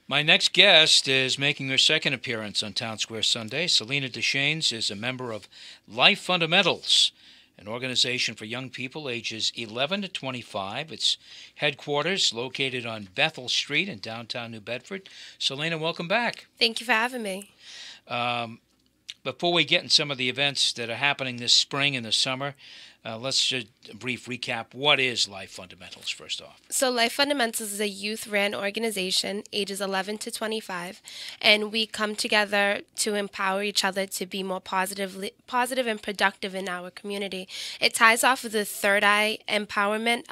My next guest is making her second appearance on Townsquare Sunday. Selena Deschaines is a member of Life Fundamentals, an organization for young people ages 11 to 25. Its headquarters located on Bethel Street in downtown New Bedford. Selena, welcome back. Thank you for having me. Um, Before we get in some of the events that are happening this spring and the summer, let's just a brief recap. What is Life Fundamentals, first off? So, Life Fundamentals is a youth ran organization, ages 11 to 25, and we come together to empower each other to be more positive and productive in our community. It ties off of the Third Eye Empowerment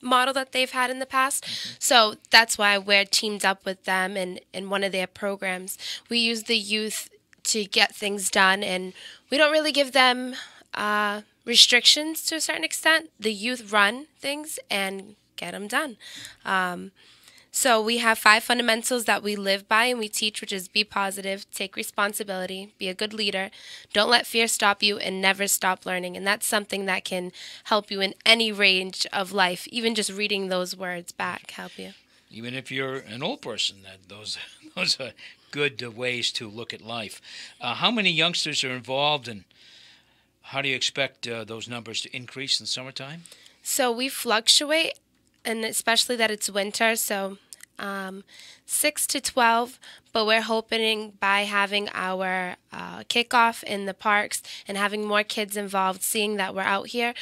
model that they've had in the past. So that's why we're teamed up with them in one of their programs. We use the youth to get things done, and we don't really give them restrictions to a certain extent. The youth run things and get them done. So we have 5 fundamentals that we live by and we teach, which is be positive, take responsibility, be a good leader, don't let fear stop you, and never stop learning. And that's something that can help you in any range of life. Even just reading those words back help you. Even if you're an old person, those those are good ways to look at life. How many youngsters are involved, and how do you expect those numbers to increase in the summertime? So we fluctuate, and especially that it's winter, so 6 to 12, but we're hoping by having our kickoff in the parks and having more kids involved, seeing that we're out here,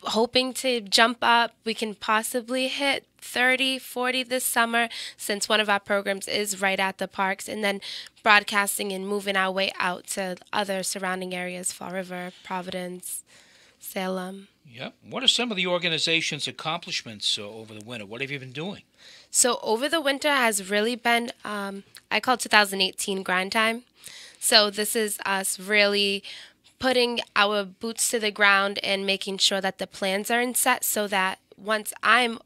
hoping to jump up. We can possibly hit 30, 40 this summer since one of our programs is right at the parks, and then broadcasting and moving our way out to other surrounding areas, Fall River, Providence, Salem. Yep. What are some of the organization's accomplishments over the winter? What have you been doing? So over the winter has really been, I call 2018 grind time. So this is us really putting our boots to the ground and making sure that the plans are in set so that once I'm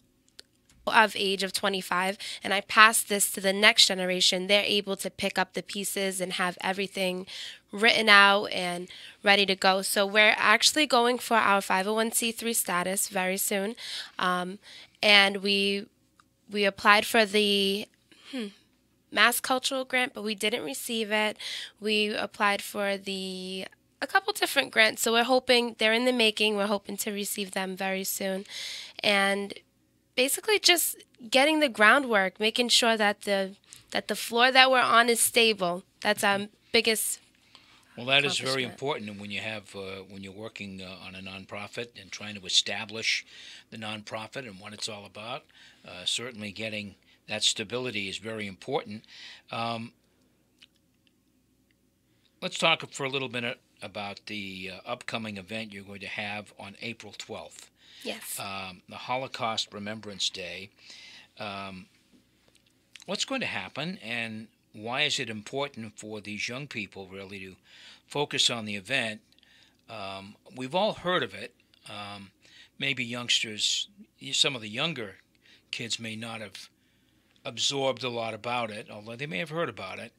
of age of 25 and I pass this to the next generation, they're able to pick up the pieces and have everything written out and ready to go. So we're actually going for our 501c3 status very soon. And we applied for the Mass Cultural Grant, but we didn't receive it. We applied for a couple different grants, so we're hoping they're in the making. We're hoping to receive them very soon. And basically just getting the groundwork, making sure that the floor that we're on is stable. That's our biggest. Well, that is very important, and when you have when you're working on a nonprofit and trying to establish the nonprofit and what it's all about, certainly getting that stability is very important. Let's talk for a little minute about the upcoming event you're going to have on April 12th. Yes. The Holocaust Remembrance Day. What's going to happen, and why is it important for these young people really to focus on the event? We've all heard of it. Maybe youngsters, some of the younger kids may not have absorbed a lot about it, although they may have heard about it.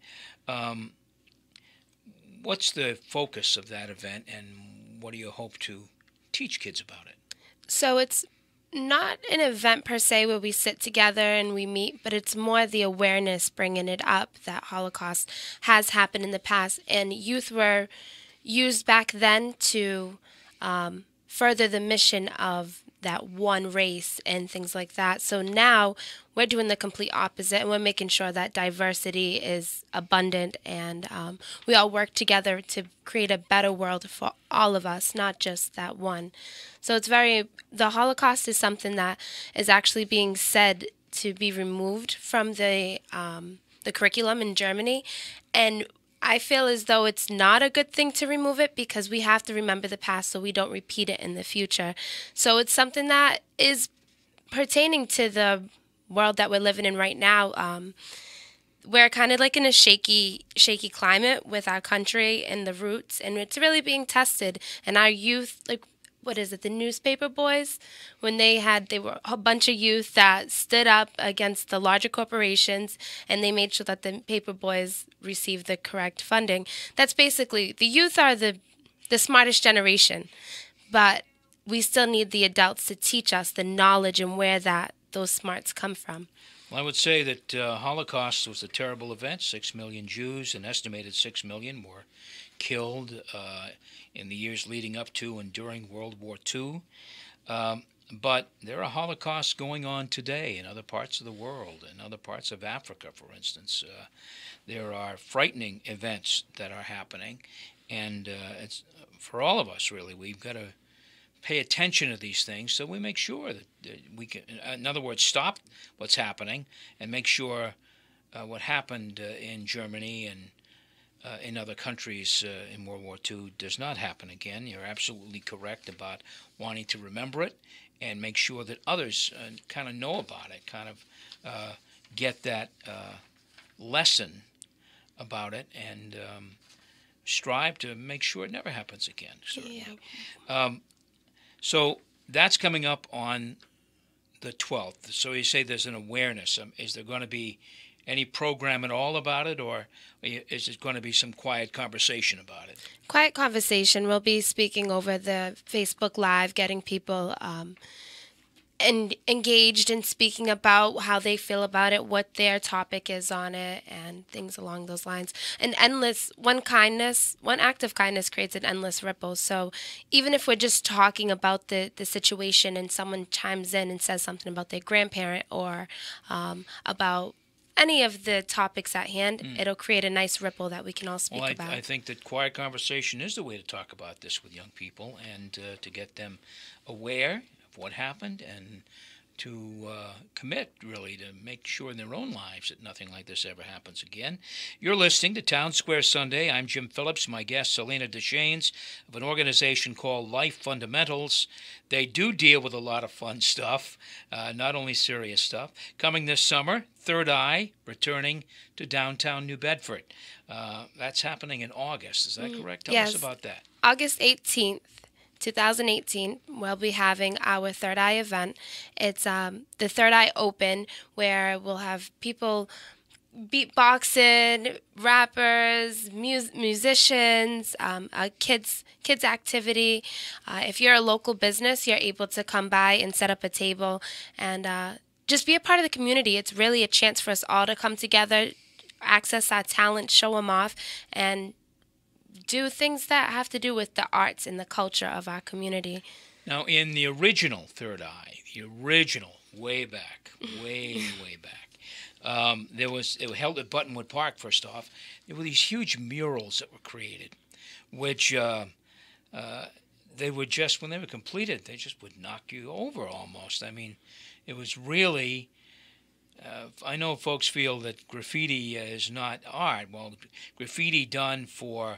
What's the focus of that event, and what do you hope to teach kids about it? So it's not an event per se where we sit together and we meet, but it's more the awareness, bringing it up that Holocaust has happened in the past, and youth were used back then to further the mission of that one race and things like that. So now we're doing the complete opposite, and we're making sure that diversity is abundant, and we all work together to create a better world for all of us, not just that one. So the Holocaust is something that is actually being said to be removed from the curriculum in Germany, and I feel as though it's not a good thing to remove it because we have to remember the past so we don't repeat it in the future. So it's something that is pertaining to the world that we're living in right now. We're kind of like in a shaky climate with our country and the roots, and it's really being tested. And our youth, like, what is it, the newspaper boys, when they were a bunch of youth that stood up against the larger corporations, and they made sure that the paper boys received the correct funding. That's basically, the youth are the smartest generation, but we still need the adults to teach us the knowledge and where those smarts come from. Well, I would say that Holocaust was a terrible event. 6 million Jews, an estimated 6 million, were killed in the years leading up to and during World War II. But there are Holocausts going on today in other parts of the world, in other parts of Africa, for instance. There are frightening events that are happening, and it's for all of us, really. We've got to pay attention to these things so we make sure that we can, in other words, stop what's happening and make sure what happened in Germany and in other countries in World War II does not happen again. You're absolutely correct about wanting to remember it and make sure that others kind of know about it, kind of get that lesson about it, and strive to make sure it never happens again. Certainly. Yeah. So that's coming up on the 12th. So you say there's an awareness. Is there going to be any program at all about it, or is it going to be some quiet conversation about it? Quiet conversation. We'll be speaking over the Facebook Live, getting people and engaged in speaking about how they feel about it, what their topic is on it, and things along those lines. One act of kindness creates an endless ripple. So even if we're just talking about the situation and someone chimes in and says something about their grandparent or about any of the topics at hand, it'll create a nice ripple that we can all speak about. I think that quiet conversation is the way to talk about this with young people, and to get them aware of what happened and to commit, really, to make sure in their own lives that nothing like this ever happens again. You're listening to Townsquare Sunday. I'm Jim Phillips. My guest, Selena Deschaines, of an organization called Life Fundamentals. They do deal with a lot of fun stuff, not only serious stuff. Coming this summer, Third Eye, returning to downtown New Bedford. That's happening in August. Is that correct? Tell us about that. August 18th. 2018, we'll be having our Third Eye event. It's the Third Eye Open, where we'll have people beatboxing, rappers, musicians, a kids activity. If you're a local business, you're able to come by and set up a table and just be a part of the community. It's really a chance for us all to come together, access our talent, show them off, and do things that have to do with the arts and the culture of our community. Now, in the original Third Eye, way back, way back, it was held at Buttonwood Park, first off. There were these huge murals that were created, which they would just, when they were completed, they just would knock you over almost. I mean, it was really... I know folks feel that graffiti is not art. Well, graffiti done for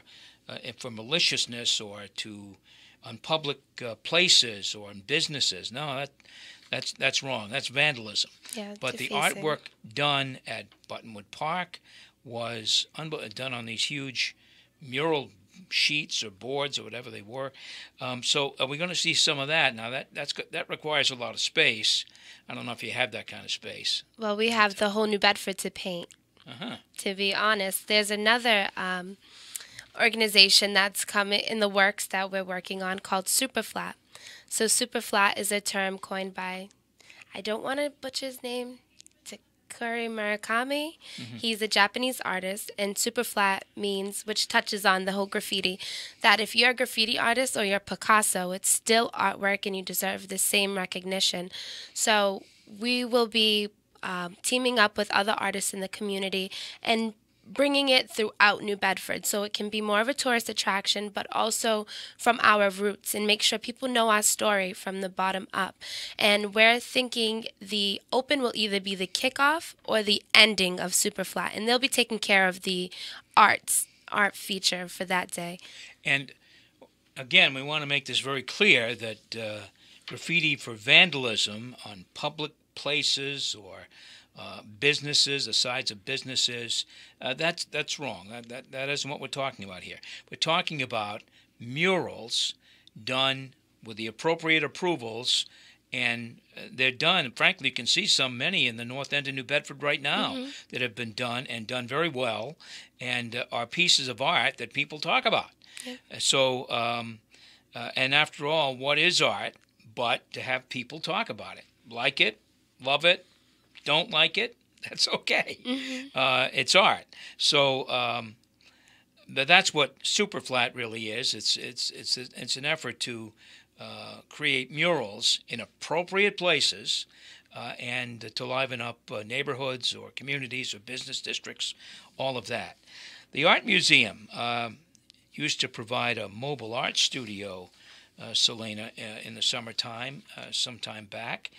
maliciousness or on public places or in businesses, no, that's wrong. That's vandalism. Yeah, but the defacing. artwork done at Buttonwood Park was done on these huge mural sheets or boards or whatever they were. So are we going to see some of that? Now that requires a lot of space. I don't know if you have that kind of space. Well, we have the whole New Bedford to paint. To be honest, there's another organization that's coming in the works that we're working on called Superflat. So Superflat is a term coined by, I don't want to butcher his name, Takuri Murakami. He's a Japanese artist, and Superflat means, which touches on the whole graffiti, that if you're a graffiti artist or you're Picasso, it's still artwork and you deserve the same recognition. So we will be teaming up with other artists in the community and bringing it throughout New Bedford so it can be more of a tourist attraction, but also from our roots, and make sure people know our story from the bottom up. And we're thinking the Open will either be the kickoff or the ending of Superflat, and they'll be taking care of the art feature for that day. And again, we want to make this very clear that graffiti for vandalism on public places or businesses, the sides of businesses, that's wrong. That isn't what we're talking about here. We're talking about murals done with the appropriate approvals, and they're done. Frankly, you can see many in the north end of New Bedford right now that have been done and done very well, and are pieces of art that people talk about. Yeah. So, and after all, what is art but to have people talk about it, like it, love it, don't like it, That's okay. Hmm. It's art. So, but that's what Super Flat really is. It's an effort to create murals in appropriate places and to liven up neighborhoods or communities or business districts, all of that. The Art Museum used to provide a mobile art studio, Selena, in the summertime, some time back.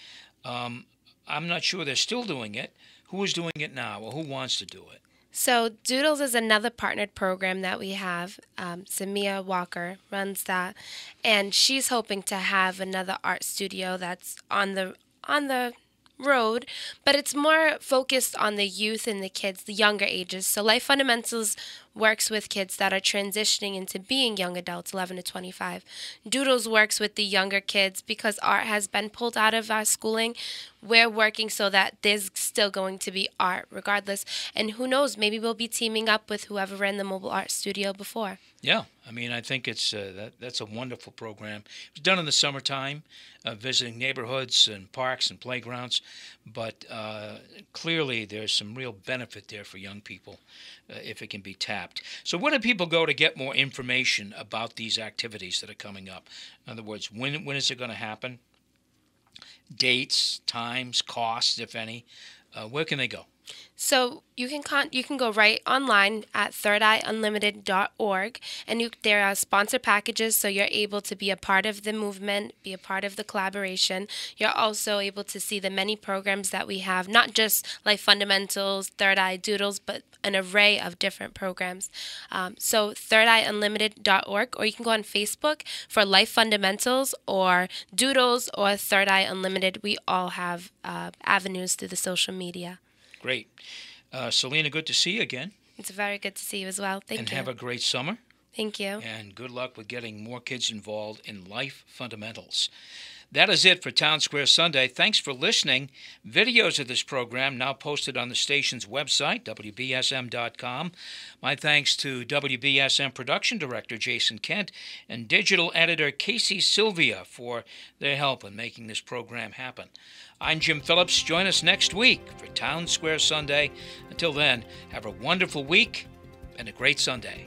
I'm not sure they're still doing it. Who is doing it now, or who wants to do it? So Doodles is another partnered program that we have. Samia Walker runs that, and she's hoping to have another art studio that's on the road, but it's more focused on the youth and the kids, the younger ages. So Life Fundamentals works with kids that are transitioning into being young adults, 11 to 25. Doodles works with the younger kids because art has been pulled out of our schooling. We're working so that there's still going to be art regardless. And who knows, maybe we'll be teaming up with whoever ran the mobile art studio before. Yeah, I mean, I think that's a wonderful program. It was done in the summertime, visiting neighborhoods and parks and playgrounds, but clearly there's some real benefit there for young people if it can be tapped. So where do people go to get more information about these activities that are coming up? In other words, when is it going to happen? Dates, times, costs, if any. Where can they go? So you can go right online at thirdeyeunlimited.org, and there are sponsor packages, so you're able to be a part of the movement, be a part of the collaboration. You're also able to see the many programs that we have, not just Life Fundamentals, Third Eye Doodles, but an array of different programs. So thirdeyeunlimited.org, or you can go on Facebook for Life Fundamentals or Doodles or Third Eye Unlimited. We all have avenues through the social media. Great. Selena, good to see you again. It's very good to see you as well. Thank you. And have a great summer. Thank you. And good luck with getting more kids involved in Life Fundamentals. That is it for Townsquare Sunday. Thanks for listening. Videos of this program now posted on the station's website, WBSM.com. My thanks to WBSM Production Director Jason Kent and Digital Editor Casey Sylvia for their help in making this program happen. I'm Jim Phillips. Join us next week for Townsquare Sunday. Until then, have a wonderful week and a great Sunday.